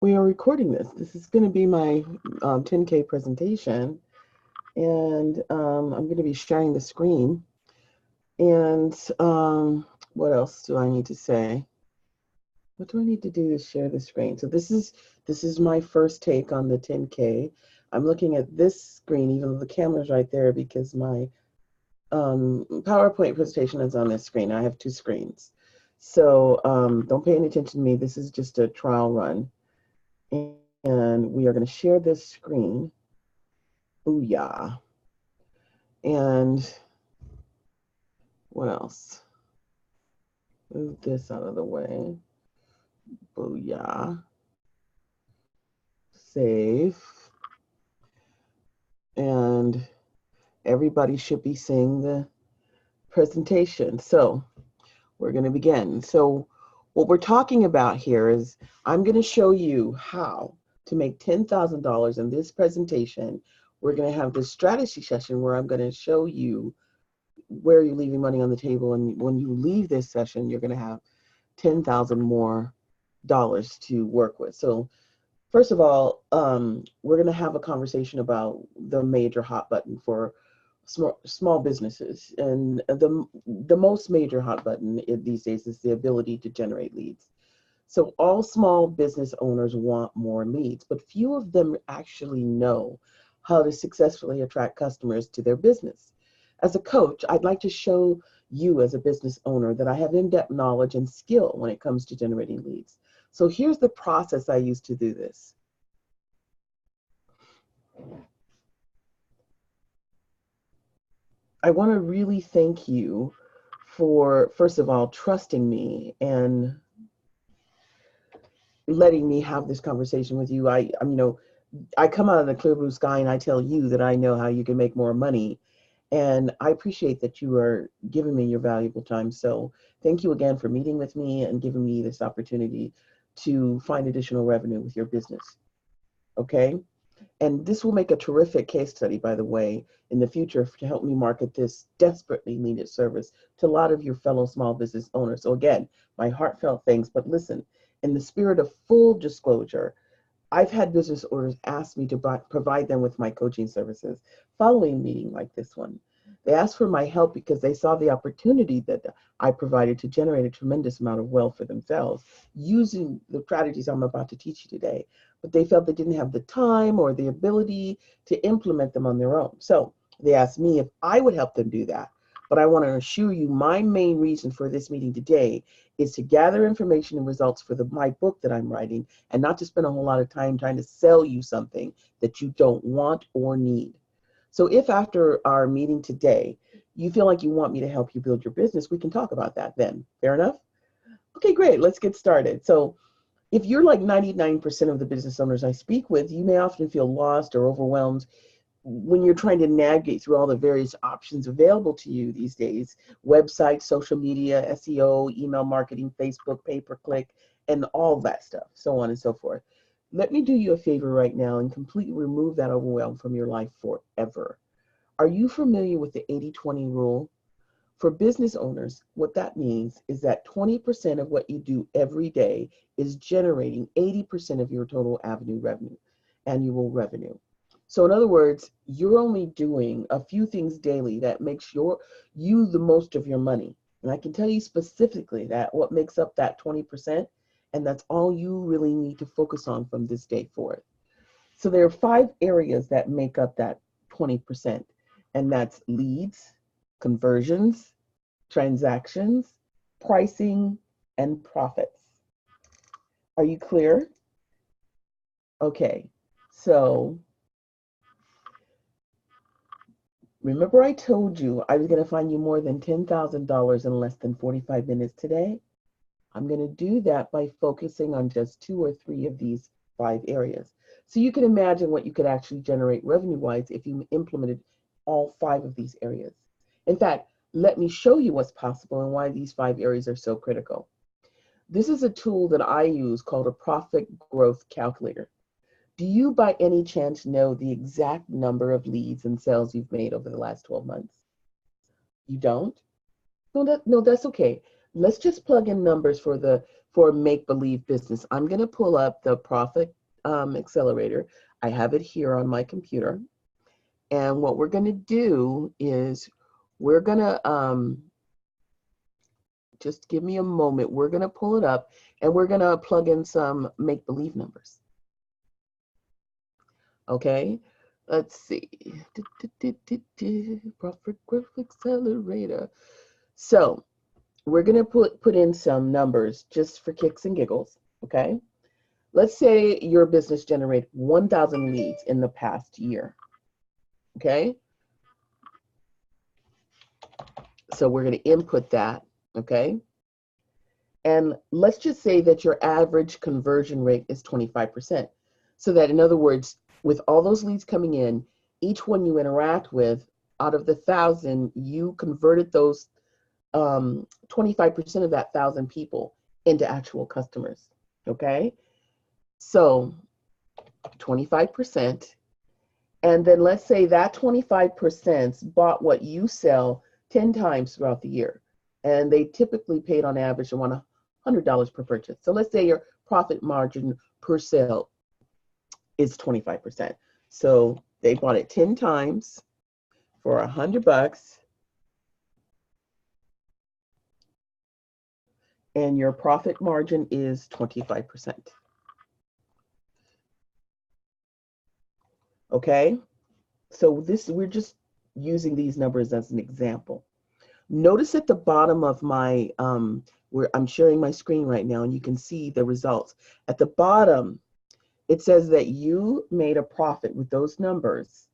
We are recording this. This is going to be my 10K presentation, and I'm going to be sharing the screen. And what else do I need to say? What do I need to do to share the screen? So this is my first take on the 10K. I'm looking at this screen, even though the camera's right there, because my PowerPoint presentation is on this screen. I have two screens. So don't pay any attention to me. This is just a trial run. And we are going to share this screen. Booyah. And what else? Move this out of the way. Booyah. Save. And everybody should be seeing the presentation. So we're going to begin. So what we're talking about here is I'm going to show you how to make $10,000 in this presentation. We're going to have this strategy session where I'm going to show you where you're leaving money on the table, and when you leave this session, you're going to have 10,000 more dollars to work with. So first of all, we're going to have a conversation about the major hot button for small businesses, and the most major hot button these days is the ability to generate leads. So all small business owners want more leads, but few of them actually know how to successfully attract customers to their business. As a coach, I'd like to show you as a business owner that I have in-depth knowledge and skill when it comes to generating leads. So here's the process I use to do this. I want to really thank you for, first of all, trusting me and letting me have this conversation with you. I come out of the clear blue sky and I tell you that I know how you can make more money. And I appreciate that you are giving me your valuable time. So thank you again for meeting with me and giving me this opportunity to find additional revenue with your business. Okay? And this will make a terrific case study, by the way, in the future to help me market this desperately needed service to a lot of your fellow small business owners. So again, my heartfelt thanks, but listen, in the spirit of full disclosure, I've had business owners ask me to provide them with my coaching services following a meeting like this one. They asked for my help because they saw the opportunity that I provided to generate a tremendous amount of wealth for themselves using the strategies I'm about to teach you today. But they felt they didn't have the time or the ability to implement them on their own. So they asked me if I would help them do that. But I want to assure you my main reason for this meeting today is to gather information and results for my book that I'm writing, and not to spend a whole lot of time trying to sell you something that you don't want or need. So if after our meeting today, you feel like you want me to help you build your business, we can talk about that then. Fair enough? Okay, great. Let's get started. So if you're like 99% of the business owners I speak with, you may often feel lost or overwhelmed when you're trying to navigate through all the various options available to you these days: websites, social media, SEO, email marketing, Facebook, pay-per-click, and all that stuff, so on and so forth. Let me do you a favor right now and completely remove that overwhelm from your life forever. Are you familiar with the 80-20 rule? For business owners, what that means is that 20% of what you do every day is generating 80% of your total annual revenue. So in other words, you're only doing a few things daily that makes you the most of your money. And I can tell you specifically that what makes up that 20%, and that's all you really need to focus on from this day forward. So there are 5 areas that make up that 20%, and that's leads, conversions, transactions, pricing, and profits. Are you clear? Okay, so remember I told you I was going to find you more than $10,000 in less than 45 minutes today? I'm going to do that by focusing on just 2 or 3 of these 5 areas. So you can imagine what you could actually generate revenue-wise if you implemented all 5 of these areas. In fact, let me show you what's possible and why these 5 areas are so critical. This is a tool that I use called a profit growth calculator. Do you by any chance know the exact number of leads and sales you've made over the last 12 months? You don't? No, that's okay. Let's just plug in numbers for for make-believe business. I'm going to pull up the Profit Accelerator. I have it here on my computer. And what we're going to do is we're going to, just give me a moment. We're going to pull it up and we're going to plug in some make-believe numbers. Okay, let's see. Profit Growth Accelerator. So we're going to put in some numbers just for kicks and giggles. Okay, let's say your business generated 1,000 leads in the past year. Okay, so we're going to input that. Okay, and let's just say that your average conversion rate is 25%. So that, in other words, with all those leads coming in, each one you interact with, out of the 1,000, you converted those 25% of that 1,000 people into actual customers. Okay, so 25%, and then let's say that 25% bought what you sell 10 times throughout the year, and they typically paid on average around $100 per purchase. So let's say your profit margin per sale is 25%. So they bought it 10 times for $100, and your profit margin is 25%. Okay, so we're just using these numbers as an example. Notice at the bottom of my, where I'm sharing my screen right now, and you can see the results. At the bottom, it says that you made a profit with those numbers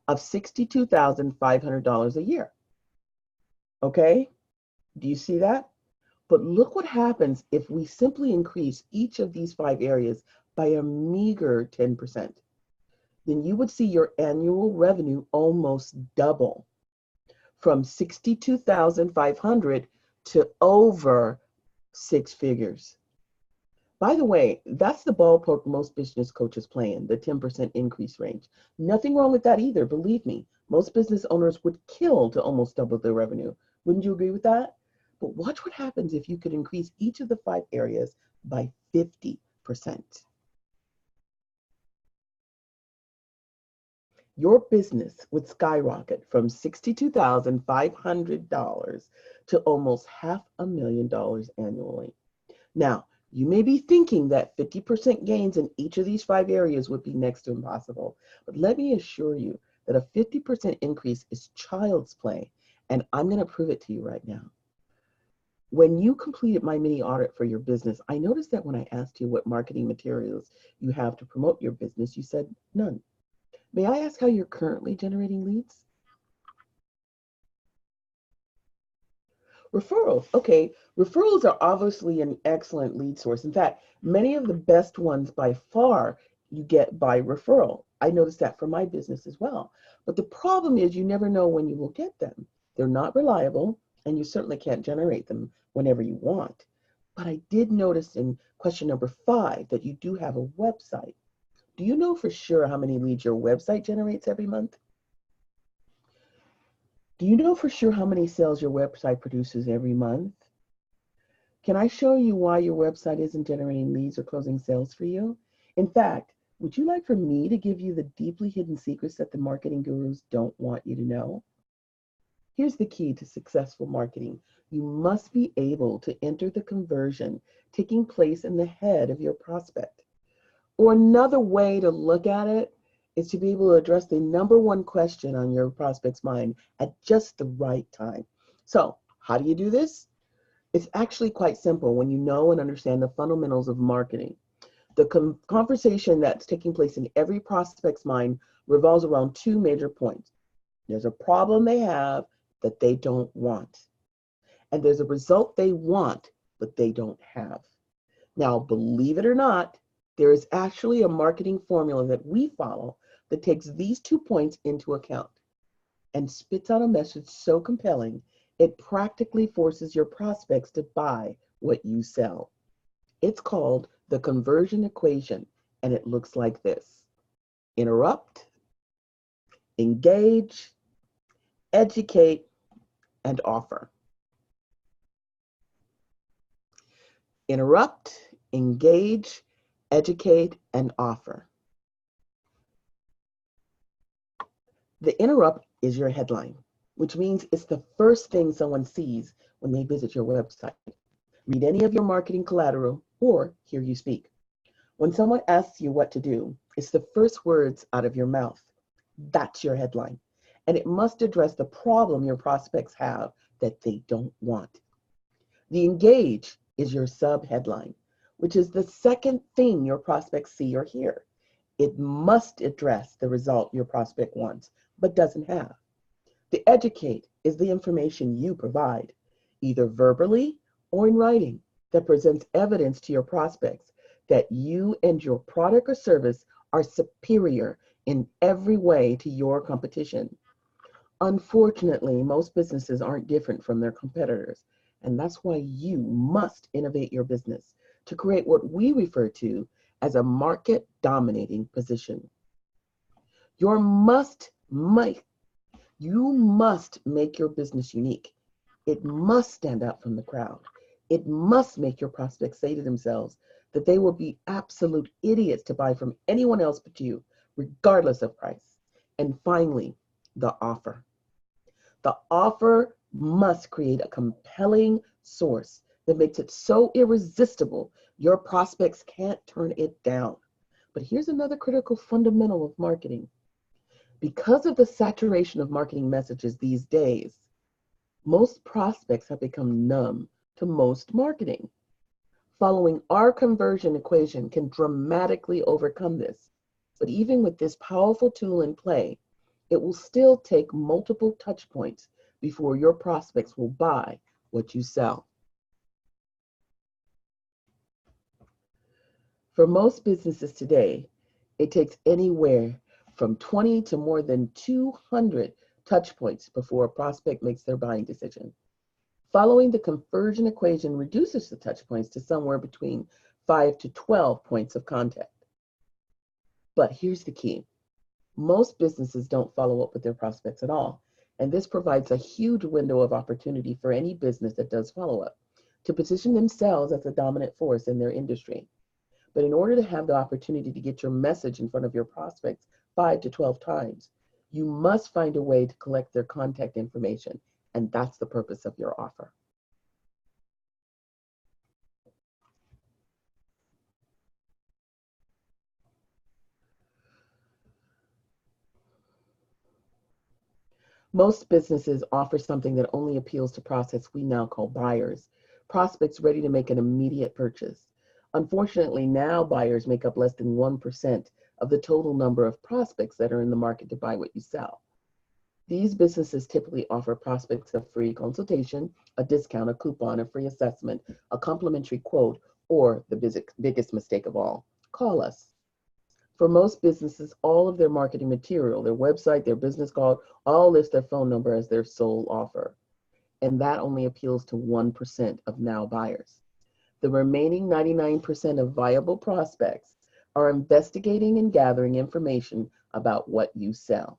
of $62,500 a year. Okay, do you see that? But look what happens if we simply increase each of these 5 areas by a meager 10%. Then you would see your annual revenue almost double from $62,500 to over 6 figures. By the way, that's the ballpark most business coaches play in, the 10% increase range. Nothing wrong with that either, believe me. Most business owners would kill to almost double their revenue. Wouldn't you agree with that? But watch what happens if you could increase each of the 5 areas by 50%. Your business would skyrocket from $62,500 to almost $500,000 annually. Now, you may be thinking that 50% gains in each of these 5 areas would be next to impossible, but let me assure you that a 50% increase is child's play, and I'm going to prove it to you right now. When you completed my mini audit for your business, I noticed that when I asked you what marketing materials you have to promote your business, you said none. May I ask how you're currently generating leads? Referrals. Okay, referrals are obviously an excellent lead source. In fact, many of the best ones by far you get by referral. I noticed that for my business as well. But the problem is you never know when you will get them. They're not reliable, and you certainly can't generate them whenever you want. But I did notice in question number 5 that you do have a website. Do you know for sure how many leads your website generates every month? Do you know for sure how many sales your website produces every month? Can I show you why your website isn't generating leads or closing sales for you? In fact, would you like for me to give you the deeply hidden secrets that the marketing gurus don't want you to know? Here's the key to successful marketing. You must be able to enter the conversion taking place in the head of your prospect. Or another way to look at it is to be able to address the #1 question on your prospect's mind at just the right time. So how do you do this? It's actually quite simple when you know and understand the fundamentals of marketing. The conversation that's taking place in every prospect's mind revolves around 2 major points. There's a problem they have that they don't want, and there's a result they want but they don't have. Now, believe it or not, there is actually a marketing formula that we follow that takes these 2 points into account and spits out a message so compelling, it practically forces your prospects to buy what you sell. It's called the conversion equation, and it looks like this: interrupt, engage, educate, and offer. Interrupt, engage, educate, and offer. The interrupt is your headline, which means it's the first thing someone sees when they visit your website, read any of your marketing collateral, or hear you speak. When someone asks you what to do, it's the first words out of your mouth. That's your headline. And it must address the problem your prospects have that they don't want. The engage is your sub-headline, which is the second thing your prospects see or hear. It must address the result your prospect wants, but doesn't have. The educate is the information you provide, either verbally or in writing, that presents evidence to your prospects that you and your product or service are superior in every way to your competition. Unfortunately, most businesses aren't different from their competitors, and that's why you must innovate your business to create what we refer to as a market dominating position. You must make your business unique. It must stand out from the crowd. It must make your prospects say to themselves that they will be absolute idiots to buy from anyone else but you, regardless of price. And finally, the offer. The offer must create a compelling source that makes it so irresistible your prospects can't turn it down. But here's another critical fundamental of marketing. Because of the saturation of marketing messages these days, most prospects have become numb to most marketing. Following our conversion equation can dramatically overcome this. But even with this powerful tool in play, it will still take multiple touch points before your prospects will buy what you sell. For most businesses today, it takes anywhere from 20 to more than 200 touch points before a prospect makes their buying decision. Following the conversion equation reduces the touch points to somewhere between 5 to 12 points of contact. But here's the key. Most businesses don't follow up with their prospects at all, and this provides a huge window of opportunity for any business that does follow up to position themselves as a dominant force in their industry. But in order to have the opportunity to get your message in front of your prospects 5 to 12 times, you must find a way to collect their contact information, and that's the purpose of your offer. Most businesses offer something that only appeals to prospects we now call buyers, prospects ready to make an immediate purchase. Unfortunately, now buyers make up less than 1% of the total number of prospects that are in the market to buy what you sell. These businesses typically offer prospects a free consultation, a discount, a coupon, a free assessment, a complimentary quote, or the biggest mistake of all, call us. For most businesses, all of their marketing material, their website, their business card, all list their phone number as their sole offer. And that only appeals to 1% of now buyers. The remaining 99% of viable prospects are investigating and gathering information about what you sell.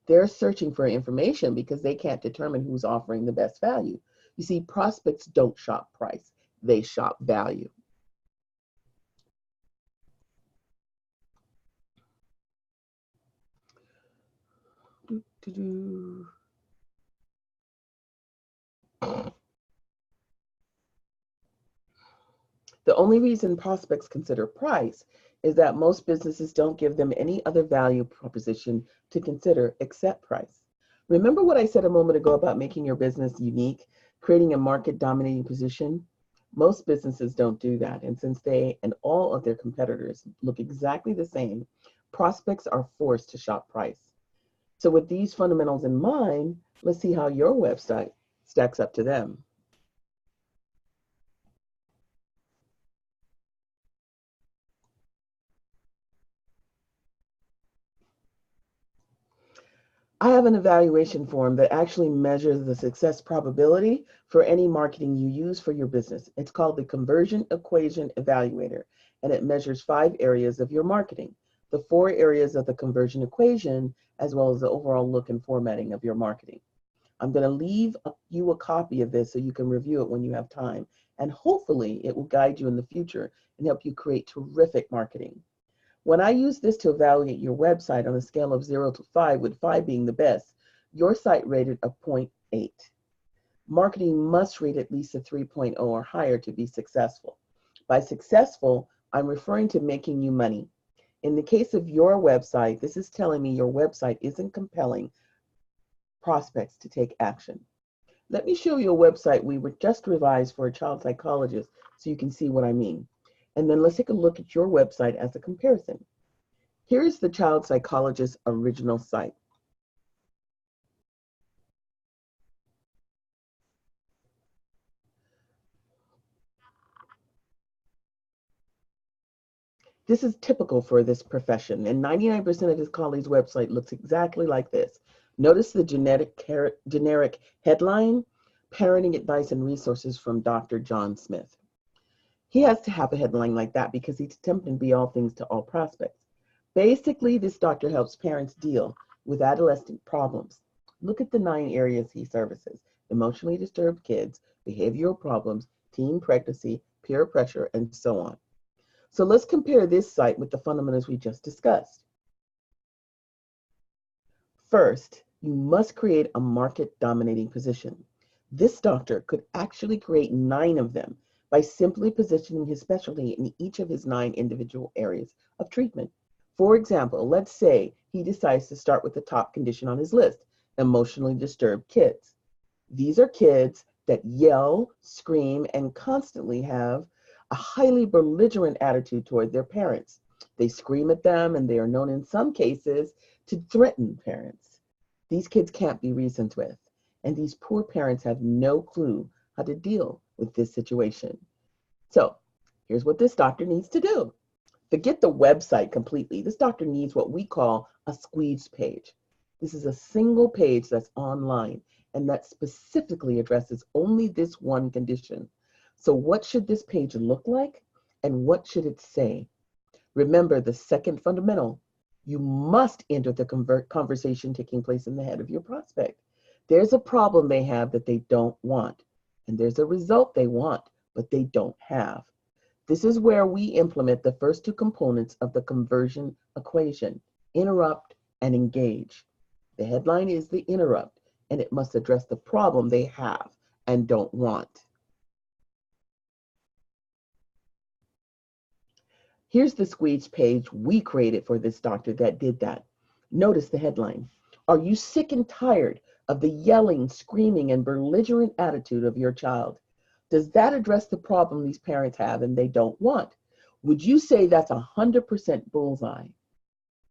They're searching for information because they can't determine who's offering the best value. You see, prospects don't shop price, they shop value. The only reason prospects consider price is that most businesses don't give them any other value proposition to consider except price. Remember what I said a moment ago about making your business unique, creating a market dominating position? Most businesses don't do that. And since they and all of their competitors look exactly the same, prospects are forced to shop price. So with these fundamentals in mind, let's see how your website stacks up to them. I have an evaluation form that actually measures the success probability for any marketing you use for your business. It's called the Conversion Equation Evaluator, and it measures 5 areas of your marketing, the 4 areas of the conversion equation, as well as the overall look and formatting of your marketing. I'm going to leave you a copy of this so you can review it when you have time. and hopefully it will guide you in the future and help you create terrific marketing. When I use this to evaluate your website on a scale of 0 to 5, with 5 being the best, your site rated a 0.8. Marketing must rate at least a 3.0 or higher to be successful. By successful, I'm referring to making you money. In the case of your website, this is telling me your website isn't compelling prospects to take action. Let me show you a website we were just revised for a child psychologist so you can see what I mean. And then let's take a look at your website as a comparison. Here's the child psychologist's original site. This is typical for this profession, and 99% of his colleagues' website looks exactly like this. Notice the generic headline, Parenting Advice and Resources from Dr. John Smith. He has to have a headline like that because he's attempting to be all things to all prospects. Basically, this doctor helps parents deal with adolescent problems. Look at the 9 areas he services: emotionally disturbed kids, behavioral problems, teen pregnancy, peer pressure, and so on. So let's compare this site with the fundamentals we just discussed. First, you must create a market dominating position. This doctor could actually create 9 of them by simply positioning his specialty in each of his 9 individual areas of treatment. For example, let's say he decides to start with the top condition on his list, emotionally disturbed kids. These are kids that yell, scream, and constantly have a highly belligerent attitude toward their parents. They scream at them, and they are known in some cases to threaten parents. These kids can't be reasoned with, and these poor parents have no clue how to deal with this situation. So here's what this doctor needs to do. Forget the website completely. This doctor needs what we call a squeeze page. This is a single page that's online and that specifically addresses only this one condition. So what should this page look like, and what should it say? Remember the second fundamental. You must enter the conversation taking place in the head of your prospect. There's a problem they have that they don't want, and there's a result they want, but they don't have. This is where we implement the first 2 components of the conversion equation: interrupt and engage. The headline is the interrupt, and it must address the problem they have and don't want. Here's the squeeze page we created for this doctor that did that. Notice the headline. Are you sick and tired of the yelling, screaming, and belligerent attitude of your child? Does that address the problem these parents have and they don't want? Would you say that's 100% bullseye?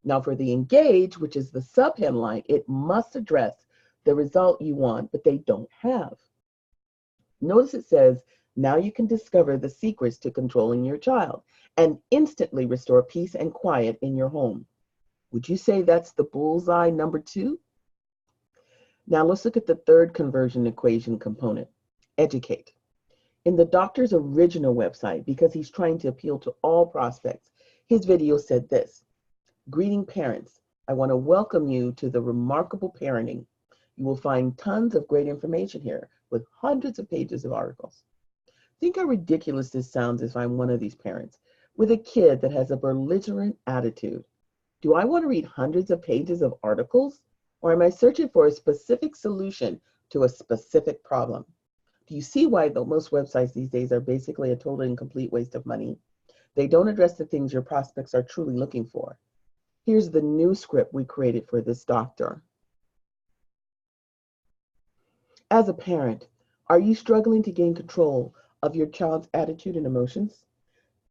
Now for the engage, which is the subheadline, it must address the result you want, but they don't have. Notice it says, now you can discover the secrets to controlling your child and instantly restore peace and quiet in your home. Would you say that's the bullseye number 2? Now let's look at the third conversion equation component, educate. In the doctor's original website, because he's trying to appeal to all prospects, his video said this: greeting parents, I want to welcome you to the remarkable parenting. You will find tons of great information here with hundreds of pages of articles. Think how ridiculous this sounds if I'm one of these parents with a kid that has a belligerent attitude. Do I want to read hundreds of pages of articles, or am I searching for a specific solution to a specific problem? Do you see why most websites these days are basically a total and complete waste of money? They don't address the things your prospects are truly looking for. Here's the new script we created for this doctor. As a parent, are you struggling to gain control of your child's attitude and emotions?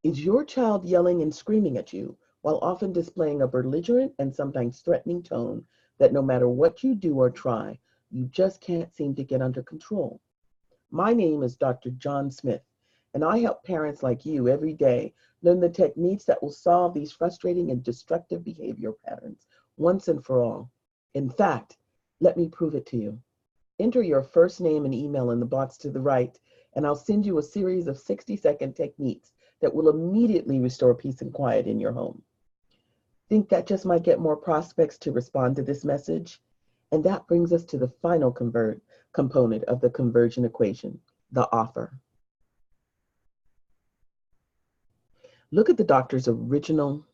Is your child yelling and screaming at you while often displaying a belligerent and sometimes threatening tone that no matter what you do or try, you just can't seem to get under control? My name is Dr. John Smith, and I help parents like you every day learn the techniques that will solve these frustrating and destructive behavior patterns once and for all. In fact, let me prove it to you. Enter your first name and email in the box to the right, and I'll send you a series of 60-second techniques that will immediately restore peace and quiet in your home. Think that just might get more prospects to respond to this message? And that brings us to the final component of the conversion equation, the offer. Look at the doctor's original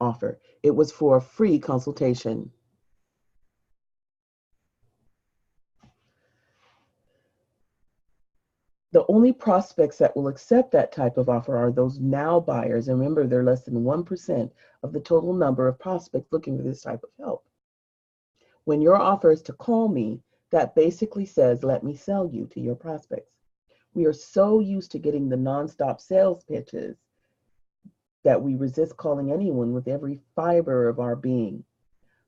offer. It was for a free consultation. The only prospects that will accept that type of offer are those now buyers. And remember, they're less than 1% of the total number of prospects looking for this type of help. When your offer is to call me, that basically says, let me sell you to your prospects. We are so used to getting the nonstop sales pitches that we resist calling anyone with every fiber of our being.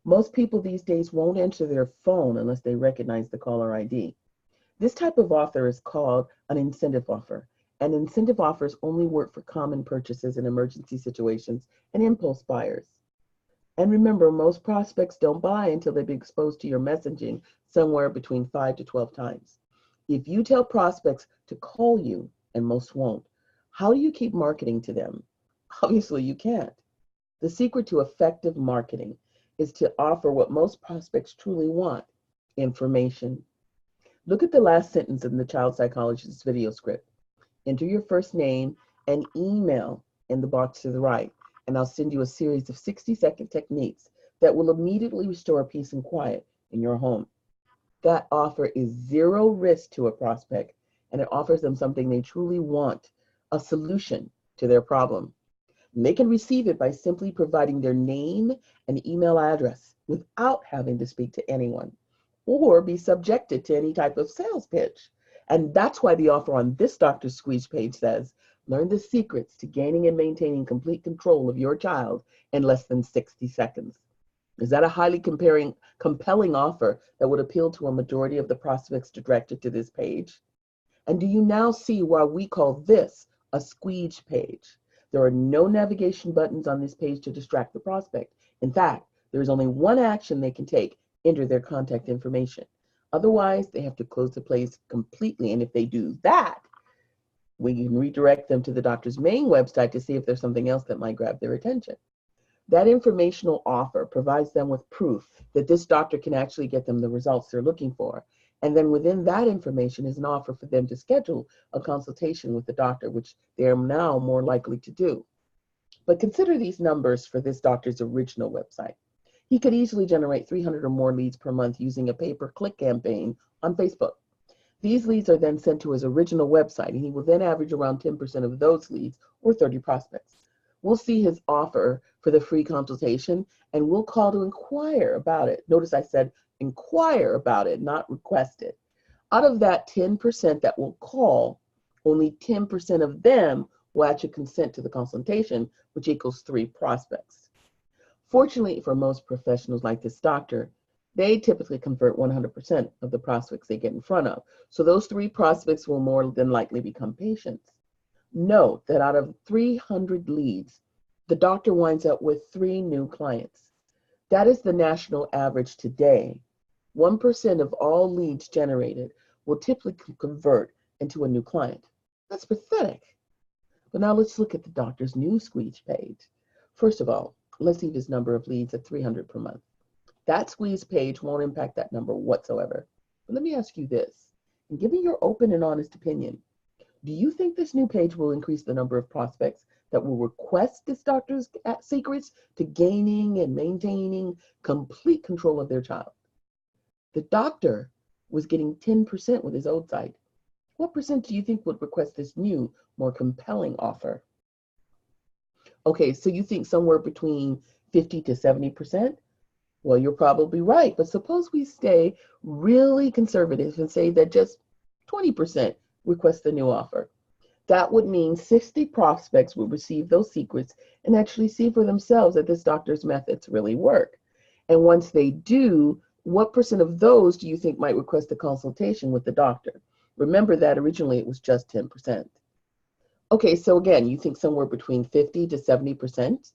Most people these days won't answer their phone unless they recognize the caller ID. This type of offer is called an incentive offer, and incentive offers only work for common purchases in emergency situations and impulse buyers. And remember, most prospects don't buy until they've been exposed to your messaging somewhere between 5 to 12 times. If you tell prospects to call you, and most won't, how do you keep marketing to them? Obviously, you can't. The secret to effective marketing is to offer what most prospects truly want: information. Look at the last sentence in the child psychologist's video script. Enter your first name and email in the box to the right, and I'll send you a series of 60-second techniques that will immediately restore peace and quiet in your home. That offer is zero risk to a prospect, and it offers them something they truly want, a solution to their problem. They can receive it by simply providing their name and email address without having to speak to anyone or be subjected to any type of sales pitch. And that's why the offer on this Dr. Squeeze page says, learn the secrets to gaining and maintaining complete control of your child in less than 60 seconds. Is that a highly compelling offer that would appeal to a majority of the prospects directed to this page? And do you now see why we call this a squeeze page? There are no navigation buttons on this page to distract the prospect. In fact, there is only one action they can take: enter their contact information. Otherwise, they have to close the page completely. And if they do that, we can redirect them to the doctor's main website to see if there's something else that might grab their attention. That informational offer provides them with proof that this doctor can actually get them the results they're looking for. And then within that information is an offer for them to schedule a consultation with the doctor, which they are now more likely to do. But consider these numbers for this doctor's original website. He could easily generate 300 or more leads per month using a pay-per-click campaign on Facebook. These leads are then sent to his original website, and he will then average around 10% of those leads, or 30 prospects. We'll see his offer for the free consultation, and we'll call to inquire about it. Notice I said inquire about it, not request it. Out of that 10% that will call, only 10% of them will actually consent to the consultation, which equals 3 prospects. Fortunately for most professionals like this doctor, they typically convert 100% of the prospects they get in front of. So those 3 prospects will more than likely become patients. Note that out of 300 leads, the doctor winds up with 3 new clients. That is the national average today. 1% of all leads generated will typically convert into a new client. That's pathetic. But now let's look at the doctor's new squeeze page. First of all, let's leave his number of leads at 300 per month. That squeeze page won't impact that number whatsoever. But let me ask you this, and give me your open and honest opinion. Do you think this new page will increase the number of prospects that will request this doctor's secrets to gaining and maintaining complete control of their child? The doctor was getting 10% with his old site. What percent do you think would request this new, more compelling offer? Okay, so you think somewhere between 50 to 70%? Well, you're probably right, but suppose we stay really conservative and say that just 20% request the new offer. That would mean 60 prospects will receive those secrets and actually see for themselves that this doctor's methods really work. And once they do, what percent of those do you think might request a consultation with the doctor? Remember that originally it was just 10%. Okay, so again, you think somewhere between 50 to 70%?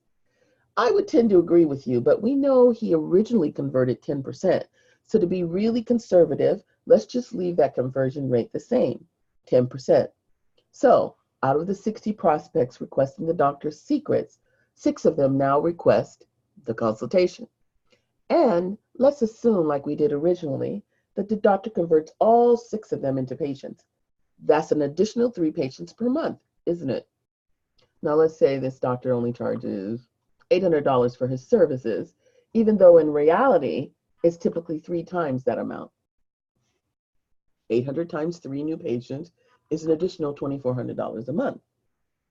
I would tend to agree with you, but we know he originally converted 10%. So to be really conservative, let's just leave that conversion rate the same, 10%. So out of the 60 prospects requesting the doctor's secrets, 6 of them now request the consultation. And let's assume, like we did originally, that the doctor converts all 6 of them into patients. That's an additional 3 patients per month, isn't it? Now let's say this doctor only charges $800 for his services, even though in reality, it's typically 3 times that amount. 800 times 3 new patients is an additional $2,400 a month,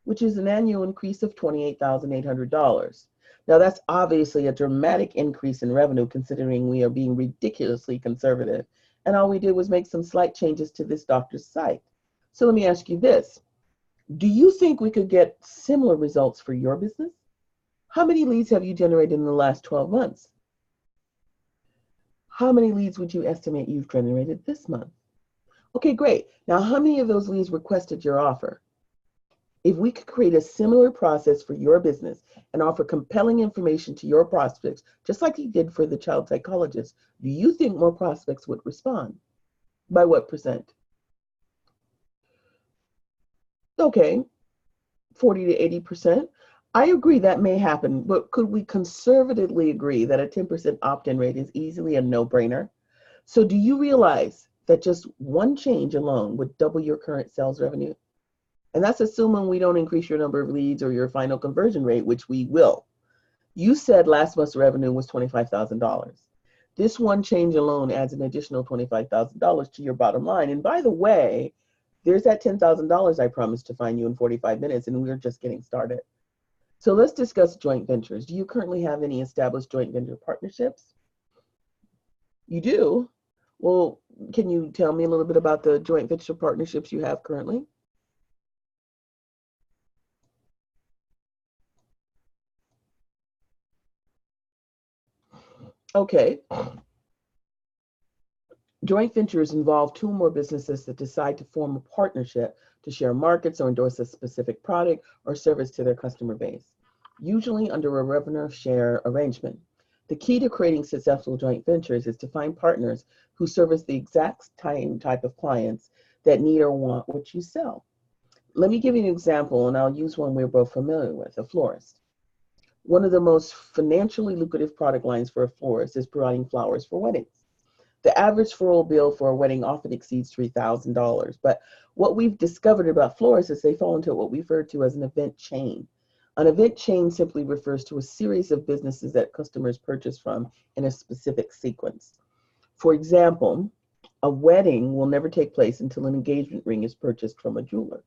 which is an annual increase of $28,800. Now that's obviously a dramatic increase in revenue considering we are being ridiculously conservative, and all we did was make some slight changes to this doctor's site. So let me ask you this. Do you think we could get similar results for your business? How many leads have you generated in the last 12 months? How many leads would you estimate you've generated this month? Okay, great. Now, how many of those leads requested your offer? If we could create a similar process for your business and offer compelling information to your prospects, just like you did for the child psychologist, do you think more prospects would respond? By what percent? Okay, 40 to 80%. I agree that may happen, but could we conservatively agree that a 10% opt-in rate is easily a no-brainer? So do you realize that just one change alone would double your current sales revenue? And that's assuming we don't increase your number of leads or your final conversion rate, which we will. You said last month's revenue was $25,000. This one change alone adds an additional $25,000 to your bottom line. And by the way, there's that $10,000 I promised to find you in 45 minutes, and we're just getting started. So let's discuss joint ventures. Do you currently have any established joint venture partnerships? You do? Well, can you tell me a little bit about the joint venture partnerships you have currently? Okay. Joint ventures involve 2 or more businesses that decide to form a partnership to share markets or endorse a specific product or service to their customer base, usually under a revenue share arrangement. The key to creating successful joint ventures is to find partners who service the exact type of clients that need or want what you sell. Let me give you an example, and I'll use one we're both familiar with, a florist. One of the most financially lucrative product lines for a florist is providing flowers for weddings. The average floral bill for a wedding often exceeds $3,000, but what we've discovered about florists is they fall into what we refer to as an event chain. An event chain simply refers to a series of businesses that customers purchase from in a specific sequence. For example, a wedding will never take place until an engagement ring is purchased from a jeweler.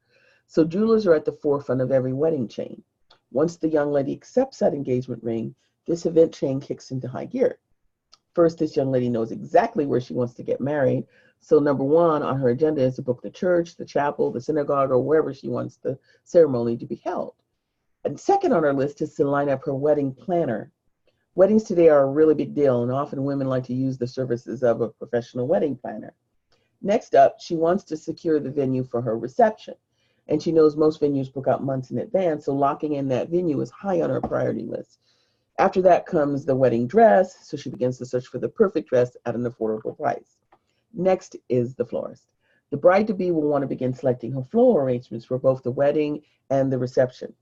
So jewelers are at the forefront of every wedding chain. Once the young lady accepts that engagement ring, this event chain kicks into high gear. First, this young lady knows exactly where she wants to get married. So number 1 on her agenda is to book the church, the chapel, the synagogue, or wherever she wants the ceremony to be held. And second on her list is to line up her wedding planner. Weddings today are a really big deal, and often women like to use the services of a professional wedding planner. Next up, she wants to secure the venue for her reception. And she knows most venues book out months in advance, so locking in that venue is high on her priority list. After that comes the wedding dress, so she begins to search for the perfect dress at an affordable price. Next is the florist. The bride-to-be will want to begin selecting her floral arrangements for both the wedding and the reception.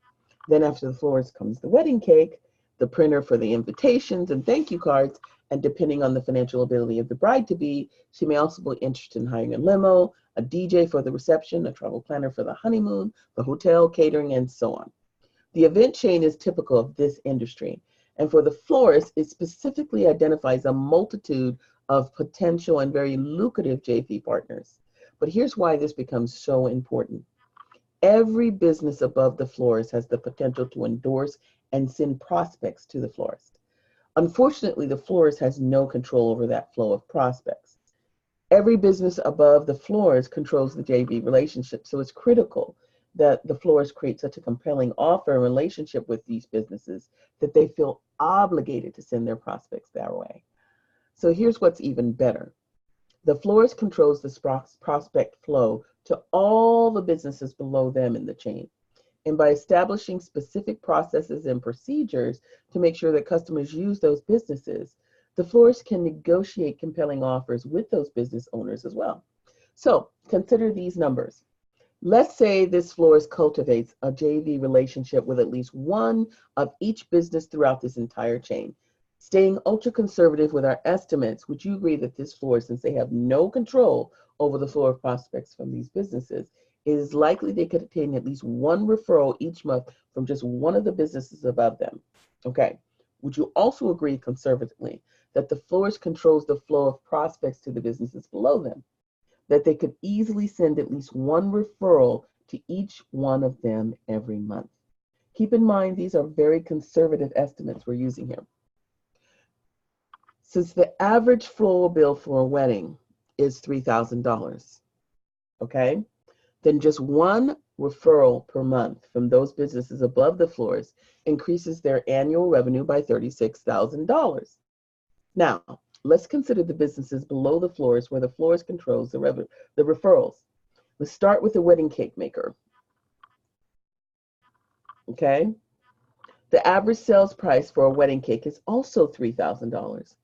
Then after the florist comes the wedding cake, the printer for the invitations and thank you cards, and depending on the financial ability of the bride-to-be, she may also be interested in hiring a limo, a DJ for the reception, a travel planner for the honeymoon, the hotel, catering, and so on. The event chain is typical of this industry. And for the florist, it specifically identifies a multitude of potential and very lucrative JV partners. But here's why this becomes so important. Every business above the florist has the potential to endorse and send prospects to the florist. Unfortunately, the florist has no control over that flow of prospects. Every business above the florist controls the JV relationship, so it's critical that the florist create such a compelling offer and relationship with these businesses that they feel obligated to send their prospects their way. So here's what's even better. The florist controls the prospect flow to all the businesses below them in the chain. And by establishing specific processes and procedures to make sure that customers use those businesses, the florist can negotiate compelling offers with those business owners as well. So consider these numbers. Let's say this florist cultivates a JV relationship with at least one of each business throughout this entire chain. Staying ultra conservative with our estimates, would you agree that this florist, since they have no control over the flow of prospects from these businesses, it is likely they could obtain at least one referral each month from just one of the businesses above them. Okay. Would you also agree conservatively that the florist controls the flow of prospects to the businesses below them? That they could easily send at least one referral to each one of them every month. Keep in mind, these are very conservative estimates we're using here. Since the average floral bill for a wedding is $3,000, okay, then just one referral per month from those businesses above the florist increases their annual revenue by $36,000. Now, let's consider the businesses below the florist where the florist controls the referrals. Let's start with the wedding cake maker. Okay? The average sales price for a wedding cake is also $3,000,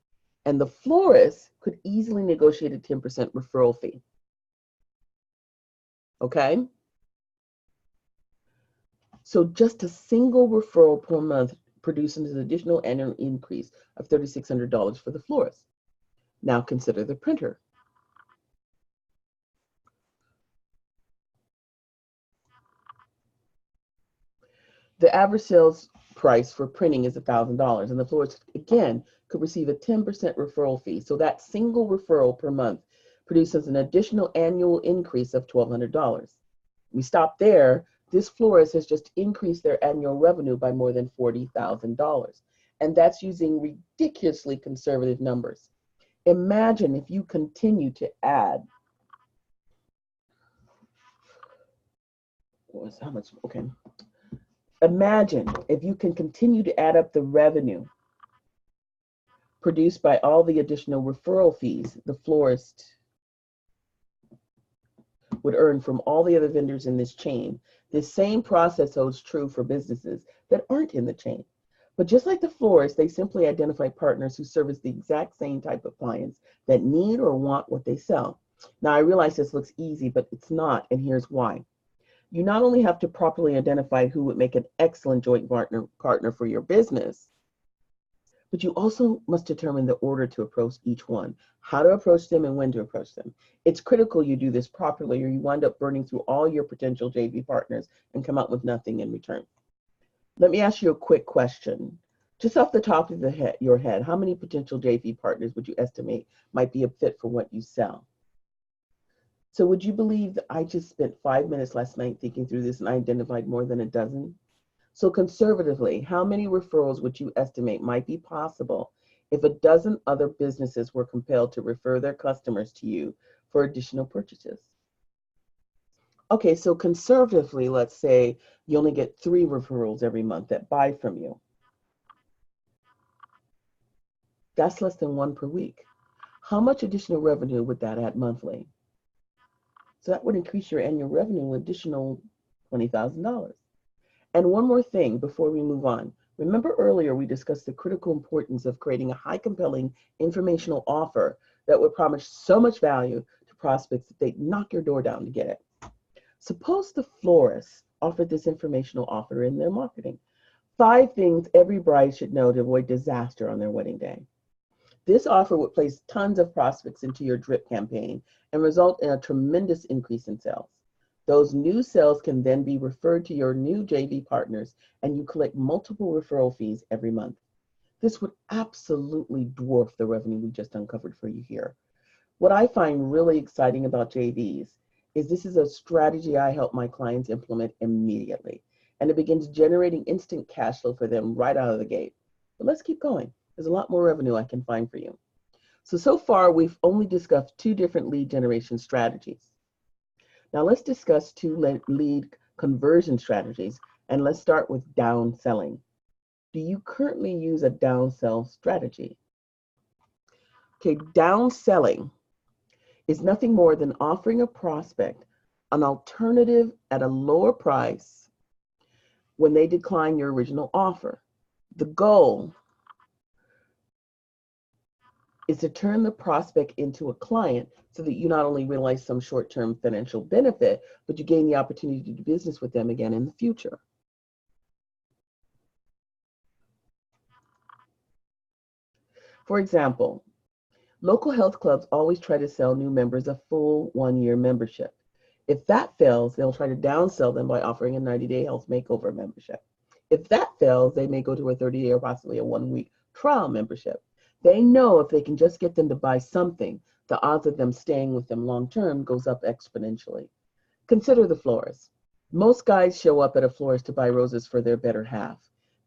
and the florist could easily negotiate a 10% referral fee. Okay? So just a single referral per month produces an additional annual increase of $3,600 for the florist. Now consider the printer. The average sales price for printing is $1,000, and the florist, again, could receive a 10% referral fee. So that single referral per month produces an additional annual increase of $1,200. We stop there. This florist has just increased their annual revenue by more than $40,000. And that's using ridiculously conservative numbers. Imagine if you continue to add, how much? Okay. Imagine if you can continue to add up the revenue produced by all the additional referral fees the florist would earn from all the other vendors in this chain. This same process holds true for businesses that aren't in the chain. But just like the florist, they simply identify partners who service the exact same type of clients that need or want what they sell. Now, I realize this looks easy, but it's not, and here's why. You not only have to properly identify who would make an excellent joint partner for your business, but you also must determine the order to approach each one, how to approach them and when to approach them. It's critical you do this properly or you wind up burning through all your potential JV partners and come out with nothing in return. Let me ask you a quick question. Just off the top of your head, how many potential JV partners would you estimate might be a fit for what you sell? So would you believe that I just spent 5 minutes last night thinking through this and I identified more than a dozen? So conservatively, how many referrals would you estimate might be possible if a dozen other businesses were compelled to refer their customers to you for additional purchases? Okay, so conservatively, let's say you only get 3 referrals every month that buy from you. That's less than 1 per week. How much additional revenue would that add monthly? So that would increase your annual revenue an additional $20,000. And one more thing before we move on. Remember earlier we discussed the critical importance of creating a high compelling informational offer that would promise so much value to prospects that they'd knock your door down to get it. Suppose the florist offered this informational offer in their marketing. 5 things every bride should know to avoid disaster on their wedding day. This offer would place tons of prospects into your drip campaign and result in a tremendous increase in sales. Those new sales can then be referred to your new JV partners and you collect multiple referral fees every month. This would absolutely dwarf the revenue we just uncovered for you here. What I find really exciting about JVs is this is a strategy I help my clients implement immediately, and it begins generating instant cash flow for them right out of the gate. But let's keep going. There's a lot more revenue I can find for you. So far, we've only discussed 2 different lead generation strategies. Now let's discuss 2 lead conversion strategies, and let's start with downselling. Do you currently use a downsell strategy? Okay, downselling is nothing more than offering a prospect an alternative at a lower price when they decline your original offer. The goal is to turn the prospect into a client so that you not only realize some short-term financial benefit, but you gain the opportunity to do business with them again in the future. For example, local health clubs always try to sell new members a full 1-year membership. If that fails, they'll try to downsell them by offering a 90-day health makeover membership. If that fails, they may go to a 30-day or possibly a 1-week trial membership. They know if they can just get them to buy something, the odds of them staying with them long term goes up exponentially. Consider the florist. Most guys show up at a florist to buy roses for their better half.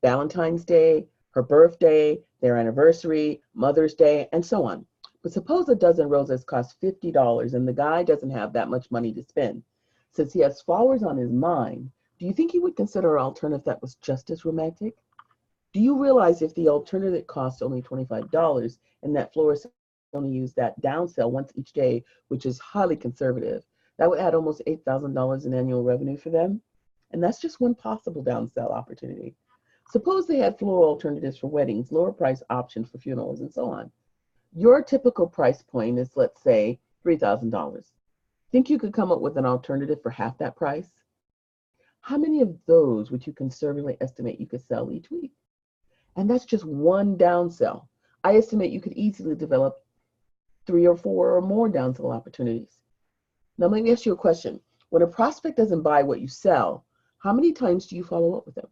Valentine's Day, her birthday, their anniversary, Mother's Day, and so on. But suppose a dozen roses cost $50 and the guy doesn't have that much money to spend. Since he has flowers on his mind, do you think he would consider an alternative that was just as romantic? Do you realize if the alternative costs only $25 and that florist only use that downsell once each day, which is highly conservative, that would add almost $8,000 in annual revenue for them? And that's just one possible downsell opportunity. Suppose they had floral alternatives for weddings, lower price options for funerals, and so on. Your typical price point is, let's say, $3,000. Think you could come up with an alternative for half that price? How many of those would you conservatively estimate you could sell each week? And that's just one downsell. I estimate you could easily develop 3 or 4 or more downsell opportunities. Now let me ask you a question. When a prospect doesn't buy what you sell, how many times do you follow up with them?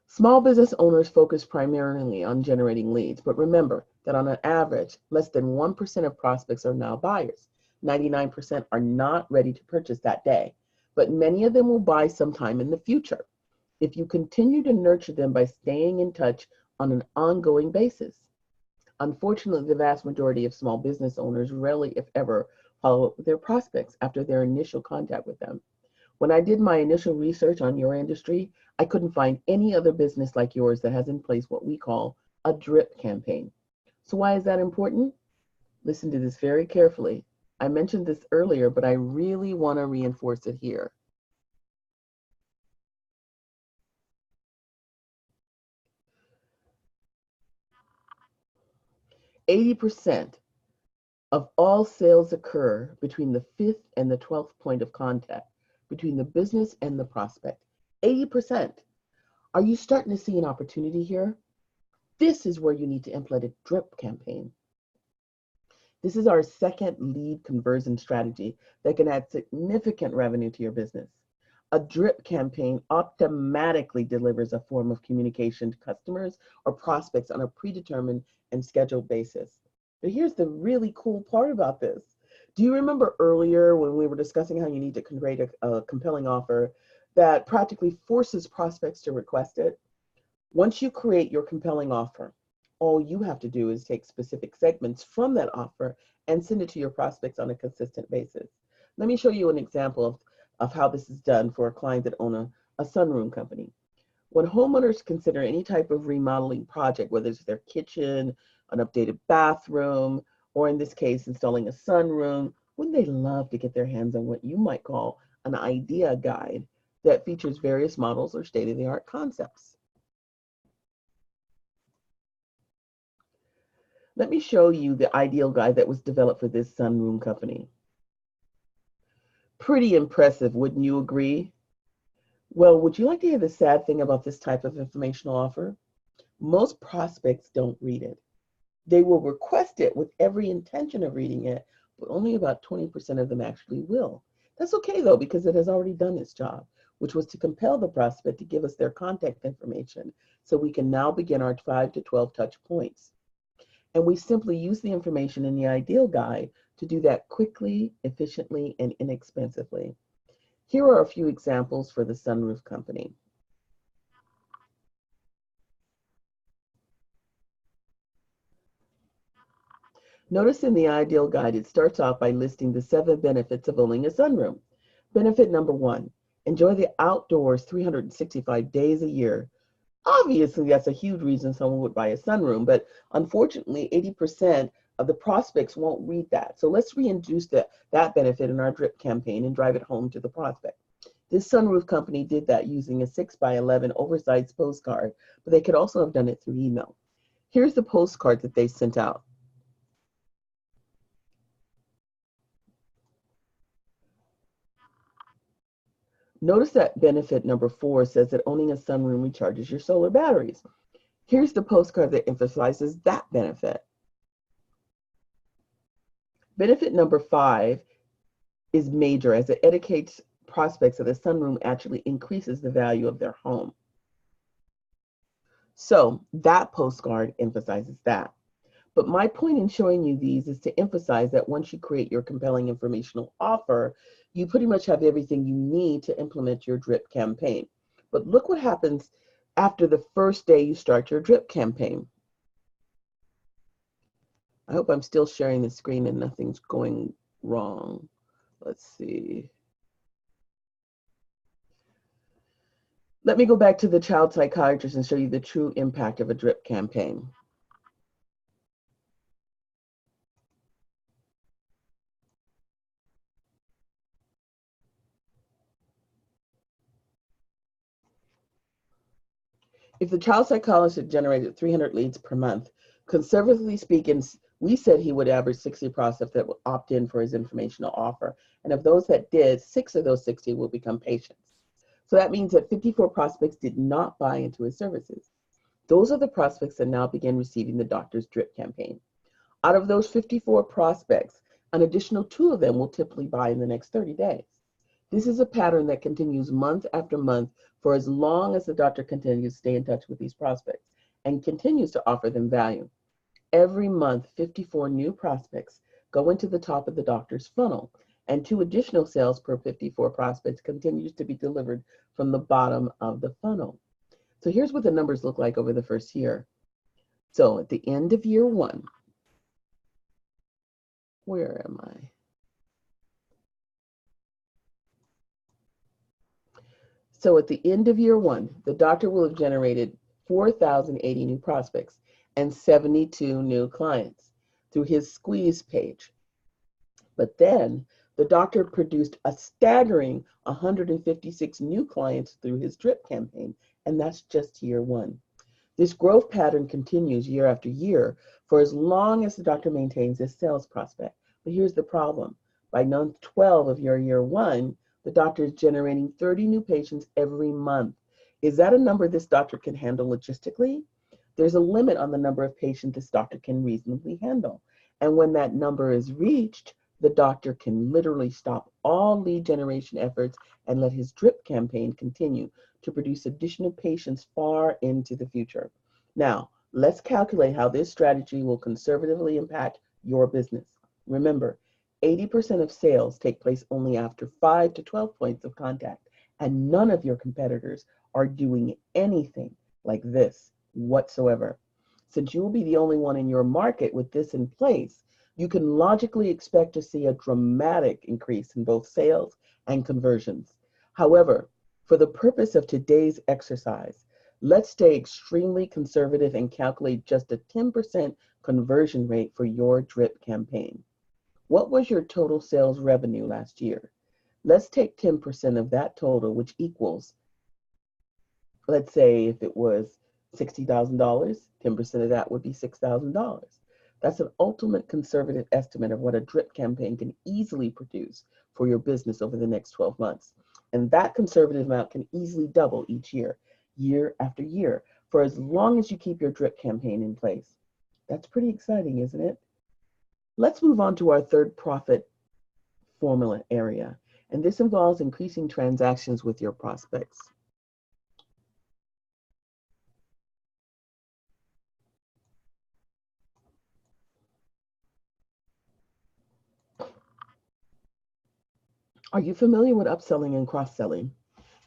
Small business owners focus primarily on generating leads, but remember that on an average, less than 1% of prospects are now buyers. 99% are not ready to purchase that day, but many of them will buy sometime in the future if you continue to nurture them by staying in touch on an ongoing basis. Unfortunately, the vast majority of small business owners rarely, if ever, follow up with their prospects after their initial contact with them. When I did my initial research on your industry, I couldn't find any other business like yours that has in place what we call a drip campaign. So why is that important? Listen to this very carefully. I mentioned this earlier, but I really want to reinforce it here. %80 of all sales occur between the 5th and the 12th point of contact, between the business and the prospect. 80%. Are you starting to see an opportunity here? This is where you need to implement a drip campaign. This is our second lead conversion strategy that can add significant revenue to your business. A drip campaign automatically delivers a form of communication to customers or prospects on a predetermined and scheduled basis. But here's the really cool part about this. Do you remember earlier when we were discussing how you need to create a compelling offer that practically forces prospects to request it? Once you create your compelling offer, all you have to do is take specific segments from that offer and send it to your prospects on a consistent basis. Let me show you an example of how this is done for a client that owns a sunroom company. When homeowners consider any type of remodeling project, whether it's their kitchen, an updated bathroom, or in this case, installing a sunroom, wouldn't they love to get their hands on what you might call an idea guide that features various models or state-of-the-art concepts? Let me show you the ideal guide that was developed for this sunroom company. Pretty impressive, wouldn't you agree? Well, would you like to hear the sad thing about this type of informational offer? Most prospects don't read it. They will request it with every intention of reading it, but only about 20% of them actually will. That's okay though, because it has already done its job, which was to compel the prospect to give us their contact information so we can now begin our 5 to 12 touch points. And we simply use the information in the ideal guide to do that quickly, efficiently, and inexpensively. Here are a few examples for the sunroof company. Notice in the ideal guide, it starts off by listing the 7 benefits of owning a sunroom. Benefit number 1, enjoy the outdoors 365 days a year. Obviously, that's a huge reason someone would buy a sunroom, but unfortunately, 80% of the prospects won't read that. So let's reintroduce that benefit in our drip campaign and drive it home to the prospect. This sunroof company did that using a 6x11 oversized postcard, but they could also have done it through email. Here's the postcard that they sent out. Notice that benefit number 4 says that owning a sunroom recharges your solar batteries. Here's the postcard that emphasizes that benefit. Benefit number 5 is major, as it educates prospects that the sunroom actually increases the value of their home. So that postcard emphasizes that. But my point in showing you these is to emphasize that once you create your compelling informational offer, you pretty much have everything you need to implement your drip campaign. But look what happens after the first day you start your drip campaign. I hope I'm still sharing the screen and nothing's going wrong. Let's see. Let me go back to the child psychiatrist and show you the true impact of a drip campaign. If the child psychologist had generated 300 leads per month, conservatively speaking, we said he would average 60 prospects that would opt in for his informational offer. And of those that did, 6 of those 60 will become patients. So that means that 54 prospects did not buy into his services. Those are the prospects that now begin receiving the doctor's drip campaign. Out of those 54 prospects, an additional 2 of them will typically buy in the next 30 days. This is a pattern that continues month after month for as long as the doctor continues to stay in touch with these prospects and continues to offer them value. Every month, 54 new prospects go into the top of the doctor's funnel, and 2 additional sales per 54 prospects continues to be delivered from the bottom of the funnel. So here's what the numbers look like over the first year. So at the end of year 1, where am I? So at the end of year 1, the doctor will have generated 4,080 new prospects and 72 new clients through his squeeze page. But then the doctor produced a staggering 156 new clients through his drip campaign, and that's just year 1. This growth pattern continues year after year for as long as the doctor maintains his sales prospect. But here's the problem. By month 12 of your year 1, the doctor is generating 30 new patients every month. Is that a number this doctor can handle logistically? There's a limit on the number of patients this doctor can reasonably handle. And when that number is reached, the doctor can literally stop all lead generation efforts and let his drip campaign continue to produce additional patients far into the future. Now, let's calculate how this strategy will conservatively impact your business. Remember, 80% of sales take place only after 5 to 12 points of contact, and none of your competitors are doing anything like this whatsoever. Since you will be the only one in your market with this in place, you can logically expect to see a dramatic increase in both sales and conversions. However, for the purpose of today's exercise, let's stay extremely conservative and calculate just a 10% conversion rate for your drip campaign. What was your total sales revenue last year? Let's take 10% of that total, which equals, let's say if it was $60,000, 10% of that would be $6,000. That's an ultimate conservative estimate of what a drip campaign can easily produce for your business over the next 12 months. And that conservative amount can easily double each year, year after year, for as long as you keep your drip campaign in place. That's pretty exciting, isn't it? Let's move on to our third profit formula area, and this involves increasing transactions with your prospects. Are you familiar with upselling and cross-selling?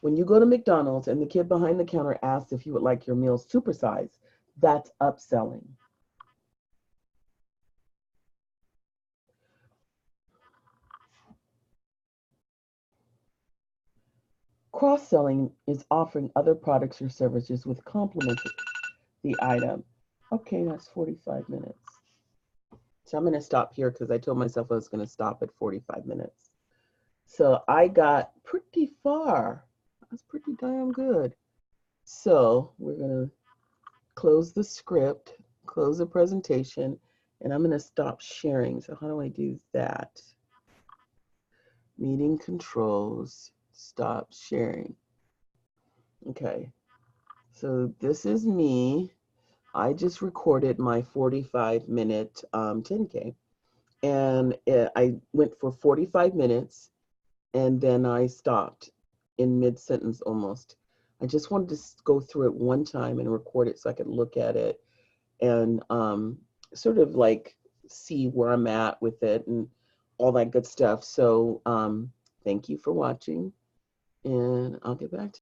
When you go to McDonald's and the kid behind the counter asks if you would like your meal supersized, that's upselling. Cross-selling is offering other products or services with complements to the item. Okay, that's 45 minutes. So I'm going to stop here because I told myself I was going to stop at 45 minutes. So I got pretty far. That's pretty damn good. So we're going to close the script, close the presentation, and I'm going to stop sharing. So how do I do that? Meeting controls, stop sharing. Okay, so this is me. I just recorded my 45-minute 10K. and I went for 45 minutes, and then I stopped in mid-sentence almost. I just wanted to go through it one time and record it so I could look at it and sort of like see where I'm at with it and all that good stuff. So thank you for watching, and I'll get back to you.